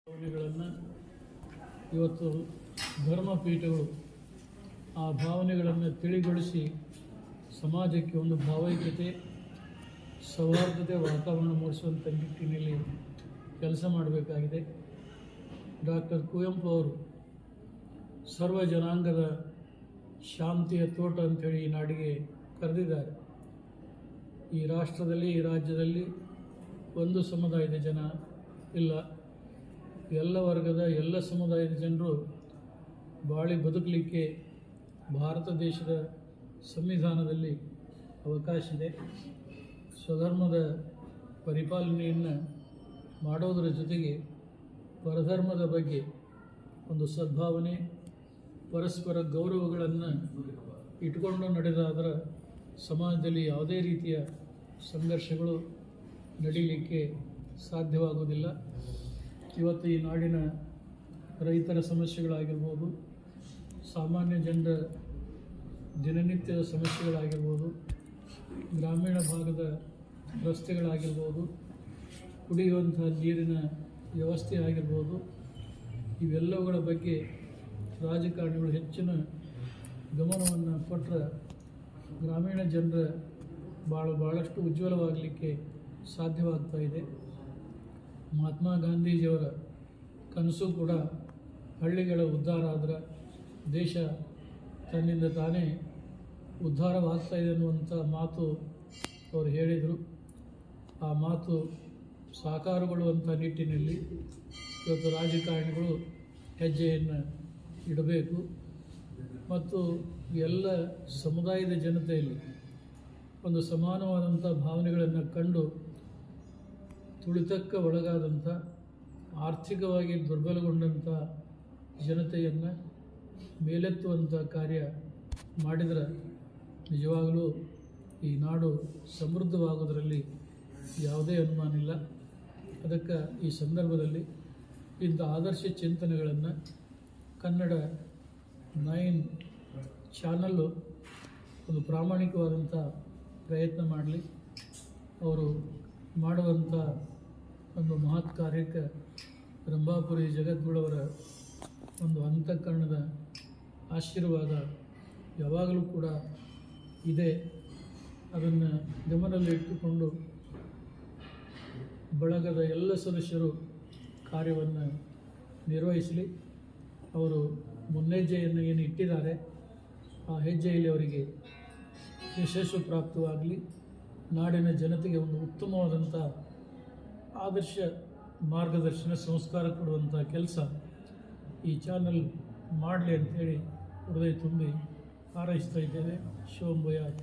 ಭಾವನೆಗಳನ್ನು ಇವತ್ತು ಧರ್ಮಪೀಠಗಳು ಆ ಭಾವನೆಗಳನ್ನು ತಿಳಿಗೊಳಿಸಿ ಸಮಾಜಕ್ಕೆ ಒಂದು ಭಾವೈಕ್ಯತೆ ಸೌಹಾರ್ದತೆ ವಾತಾವರಣ ಮೂಡಿಸುವಂಥ ನಿಟ್ಟಿನಲ್ಲಿ ಕೆಲಸ ಮಾಡಬೇಕಾಗಿದೆ. ಡಾಕ್ಟರ್ ಕುವೆಂಪು ಅವರು ಸರ್ವ ಜನಾಂಗದ ಶಾಂತಿಯ ತೋಟ ಅಂಥೇಳಿ ಈ ನಾಡಿಗೆ ಕರೆದಿದ್ದಾರೆ. ಈ ರಾಷ್ಟ್ರದಲ್ಲಿ ಈ ರಾಜ್ಯದಲ್ಲಿ ಒಂದು ಸಮುದಾಯದ ಜನ ಇಲ್ಲ, ಎಲ್ಲ ವರ್ಗದ ಎಲ್ಲ ಸಮುದಾಯದ ಜನರು ಬಾಳಿ ಬದುಕಲಿಕ್ಕೆ ಭಾರತ ದೇಶದ ಸಂವಿಧಾನದಲ್ಲಿ ಅವಕಾಶ ಇದೆ. ಸ್ವಧರ್ಮದ ಪರಿಪಾಲನೆಯನ್ನು ಮಾಡೋದರ ಜೊತೆಗೆ ಪರಧರ್ಮದ ಬಗ್ಗೆ ಒಂದು ಸದ್ಭಾವನೆ ಪರಸ್ಪರ ಗೌರವಗಳನ್ನು ಇಟ್ಕೊಂಡು ನಡೆದಾದರ ಸಮಾಜದಲ್ಲಿ ಯಾವುದೇ ರೀತಿಯ ಸಂಘರ್ಷಗಳು ನಡೀಲಿಕ್ಕೆ ಸಾಧ್ಯವಾಗುವುದಿಲ್ಲ. ಇವತ್ತು ಈ ನಾಡಿನ ರೈತರ ಸಮಸ್ಯೆಗಳಾಗಿರ್ಬೋದು, ಸಾಮಾನ್ಯ ಜನರ ದಿನನಿತ್ಯದ ಸಮಸ್ಯೆಗಳಾಗಿರ್ಬೋದು, ಗ್ರಾಮೀಣ ಭಾಗದ ರಸ್ತೆಗಳಾಗಿರ್ಬೋದು, ಕುಡಿಯುವಂಥ ನೀರಿನ ವ್ಯವಸ್ಥೆ ಆಗಿರ್ಬೋದು, ಇವೆಲ್ಲವುಗಳ ಬಗ್ಗೆ ರಾಜಕಾರಣಿಗಳು ಹೆಚ್ಚಿನ ಗಮನವನ್ನು ಕೊಟ್ಟರೆ ಗ್ರಾಮೀಣ ಜನರ ಭಾಳಷ್ಟು ಉಜ್ವಲವಾಗಲಿಕ್ಕೆ ಸಾಧ್ಯವಾಗ್ತಾ ಇದೆ. ಮಹಾತ್ಮ ಗಾಂಧೀಜಿಯವರ ಕನಸು ಕೂಡ ಹಳ್ಳಿಗಳ ಉದ್ಧಾರ ಆದ್ರೆ ದೇಶ ತನ್ನಿಂದ ತಾನೇ ಉದ್ಧಾರವಾಗ್ತಾ ಇದೆ ಅನ್ನುವಂಥ ಮಾತು ಅವರು ಹೇಳಿದರು. ಆ ಮಾತು ಸಾಕಾರಗೊಳ್ಳುವಂಥ ನಿಟ್ಟಿನಲ್ಲಿ ಇವತ್ತು ರಾಜಕಾರಣಿಗಳು ಹೆಜ್ಜೆಯನ್ನು ಇಡಬೇಕು ಮತ್ತು ಎಲ್ಲ ಸಮುದಾಯದ ಜನತೆಯಲ್ಲಿ ಒಂದು ಸಮಾನವಾದಂಥ ಭಾವನೆಗಳನ್ನು ಕಂಡು ತುಳಿತಕ್ಕೆ ಒಳಗಾದಂಥ ಆರ್ಥಿಕವಾಗಿ ದುರ್ಬಲಗೊಂಡಂಥ ಜನತೆಯನ್ನು ಮೇಲೆತ್ತುವಂಥ ಕಾರ್ಯ ಮಾಡಿದರೆ ನಿಜವಾಗಲೂ ಈ ನಾಡು ಸಮೃದ್ಧವಾಗೋದರಲ್ಲಿ ಯಾವುದೇ ಅನುಮಾನ ಇಲ್ಲ. ಅದಕ್ಕೆ ಈ ಸಂದರ್ಭದಲ್ಲಿ ಇಂಥ ಆದರ್ಶ ಚಿಂತನೆಗಳನ್ನು ಕನ್ನಡ 9 ಚಾನಲ್ಲು ಒಂದು ಪ್ರಾಮಾಣಿಕವಾದಂಥ ಪ್ರಯತ್ನ ಮಾಡಲಿ. ಅವರು ಮಾಡುವಂಥ ಒಂದು ಮಹತ್ ಕಾರ್ಯಕ್ಕೆ ರಂಭಾಪುರಿ ಜಗದ್ಗುಳವರ ಒಂದು ಅಂತಃಕರಣದ ಆಶೀರ್ವಾದ ಯಾವಾಗಲೂ ಕೂಡ ಇದೆ. ಅದನ್ನು ಗಮನದಲ್ಲಿಟ್ಟುಕೊಂಡು ಬಳಗದ ಎಲ್ಲ ಸದಸ್ಯರು ಕಾರ್ಯವನ್ನು ನಿರ್ವಹಿಸಲಿ. ಅವರು ಮುನ್ನೆಜ್ಜೆಯನ್ನು ಏನು ಇಟ್ಟಿದ್ದಾರೆ ಆ ಹೆಜ್ಜೆಯಲ್ಲಿ ಅವರಿಗೆ ಯಶಸ್ಸು ಪ್ರಾಪ್ತವಾಗಲಿ. ನಾಡಿನ ಜನತೆಗೆ ಒಂದು ಉತ್ತಮವಾದಂಥ ಆದರ್ಶ ಮಾರ್ಗದರ್ಶನ ಸಂಸ್ಕಾರ ಕೊಡುವಂಥ ಕೆಲಸ ಈ ಚಾನಲ್ ಮಾಡಲಿ ಅಂಥೇಳಿ ಹೃದಯ ತುಂಬಿ ಹಾರೈಸ್ತಾ ಇದ್ದೇವೆ. ಶುಭಂ ಭೂಯಾತ್.